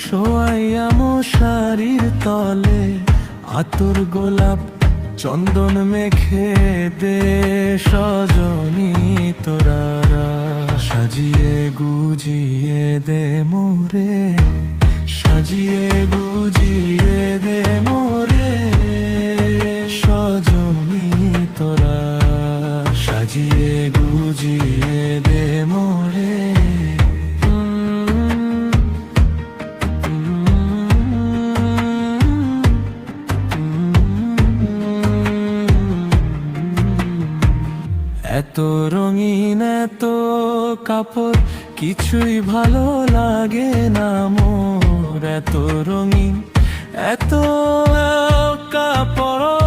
শোয়াইয়া মশারির তলে আতর গোলাপ চন্দন মেখে দে সজনী তোরা সাজিয়ে গুজিয়ে দে মোরে, সাজিয়ে গুজিয়ে দে মোরে সজনী তোরা সাজিয়ে গুজিয়ে দে মোরে। এত রঙিন এত কাপড় কিছুই ভালো লাগে না মোর, এত রঙিন এত কাপড়